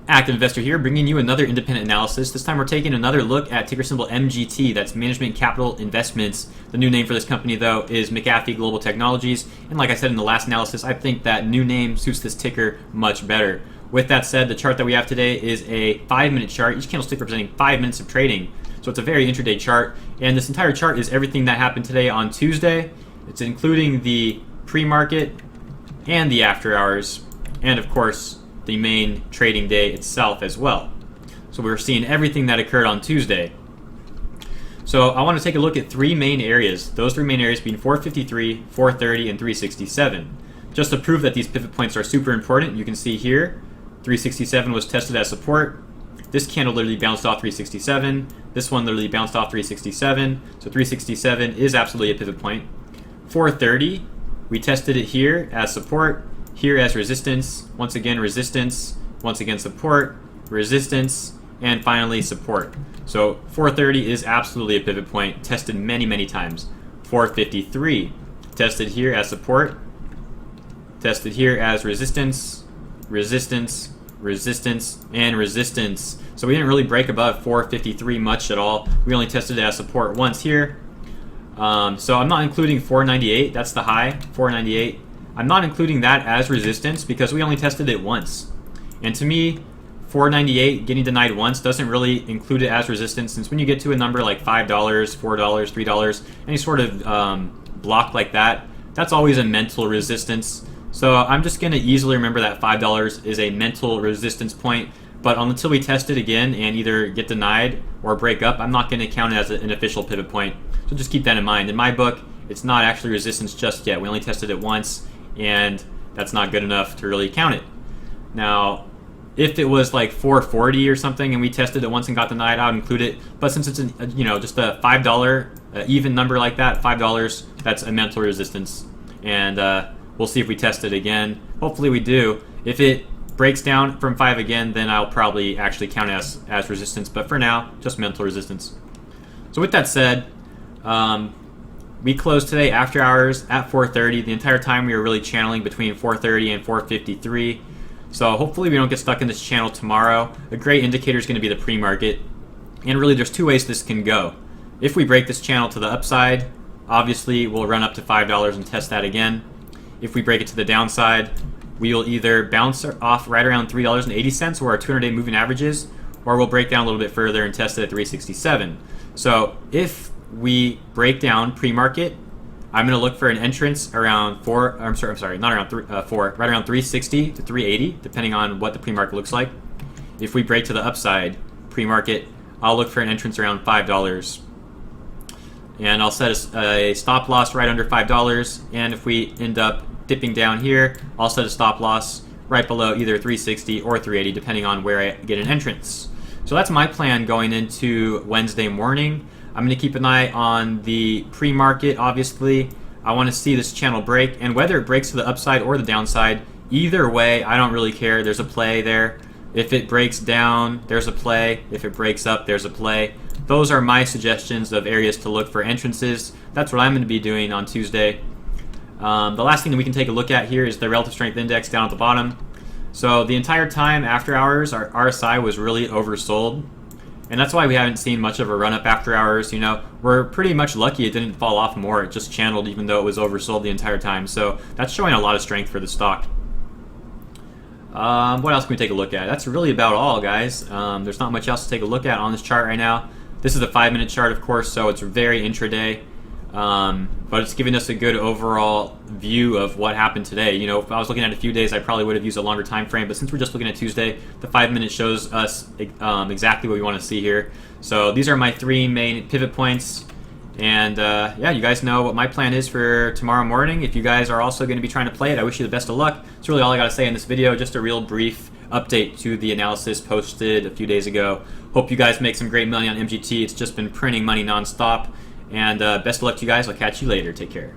Active Investor here, bringing you another independent analysis. This time we're taking another look at ticker symbol MGT. That's Management Capital Investments. The new name for this company, though, is McAfee Global Technologies. And like I said in the last analysis, I think that new name suits this ticker much better. With that said, the chart that we have today is a 5-minute chart. Each candlestick representing 5 minutes of trading. So it's a very intraday chart. And this entire chart is everything that happened today on Tuesday. It's including the pre-market and the after hours. And of course, the main trading day itself as well. So we're seeing everything that occurred on Tuesday. So I want to take a look at three main areas. Those three main areas being 453, 430, and 367. Just to prove that these pivot points are super important, you can see here, 367 was tested as support. This candle literally bounced off 367. This one literally bounced off 367. So 367 is absolutely a pivot point. 430, we tested it here as support. Here as resistance, once again resistance, once again support, resistance, and finally support. So 430 is absolutely a pivot point, tested many times. 453, tested here as support, tested here as resistance, resistance, resistance, and resistance. So we didn't really break above 453 much at all. We only tested it as support once here. So I'm not including 498, that's the high, 498. I'm not including that as resistance because we only tested it once. And to me, 498 getting denied once doesn't really include it as resistance, since when you get to a number like $5, $4, $3, any sort of block like that, that's always a mental resistance. So I'm just going to easily remember that $5 is a mental resistance point. But until we test it again and either get denied or break up, I'm not going to count it as an official pivot point. So just keep that in mind. In my book, it's not actually resistance just yet. We only tested it once, and that's not good enough to really count it. Now, if it was like 440 or something and we tested it once and got denied, I would include it. But since it's just a $5 even number like that, $5, that's a mental resistance. And we'll see if we test it again. Hopefully we do. If it breaks down from 5 again, then I'll probably actually count it as resistance. But for now, just mental resistance. So with that said, we closed today after hours at 4:30. The entire time we were really channeling between 4:30 and 4:53. So hopefully we don't get stuck in this channel tomorrow. A great indicator is going to be the pre-market. And really there's two ways this can go. If we break this channel to the upside, obviously we'll run up to $5 and test that again. If we break it to the downside, we will either bounce off right around $3.80 where our 200-day moving average is, or we'll break down a little bit further and test it at 367. So if we break down pre-market, I'm going to look for an entrance around right around 360 to 380, depending on what the pre-market looks like. If we break to the upside pre-market, I'll look for an entrance around $5. And I'll set a stop loss right under $5. And if we end up dipping down here, I'll set a stop loss right below either 360 or 380, depending on where I get an entrance. So that's my plan going into Wednesday morning. I'm going to keep an eye on the pre-market, obviously. I want to see this channel break, and whether it breaks to the upside or the downside, either way, I don't really care. There's a play there. If it breaks down, there's a play. If it breaks up, there's a play. Those are my suggestions of areas to look for entrances. That's what I'm going to be doing on Tuesday. The last thing that we can take a look at here is the relative strength index down at the bottom. So the entire time after hours, our RSI was really oversold. And that's why we haven't seen much of a run-up after hours. We're pretty much lucky it didn't fall off more. It just channeled even though it was oversold the entire time. So that's showing a lot of strength for the stock. What else can we take a look at? That's really about all, guys. There's not much else to take a look at on this chart right now. This is a 5-minute chart, of course, so it's very intraday. But it's giving us a good overall view of what happened today. If I was looking at a few days, I probably would have used a longer time frame. But since we're just looking at Tuesday, the 5-minute shows us exactly what we want to see here. So these are my three main pivot points. And yeah, you guys know what my plan is for tomorrow morning. If you guys are also going to be trying to play it, I wish you the best of luck. That's really all I got to say in this video. Just a real brief update to the analysis posted a few days ago. Hope you guys make some great money on MGT. It's just been printing money nonstop. And best of luck to you guys. I'll catch you later. Take care.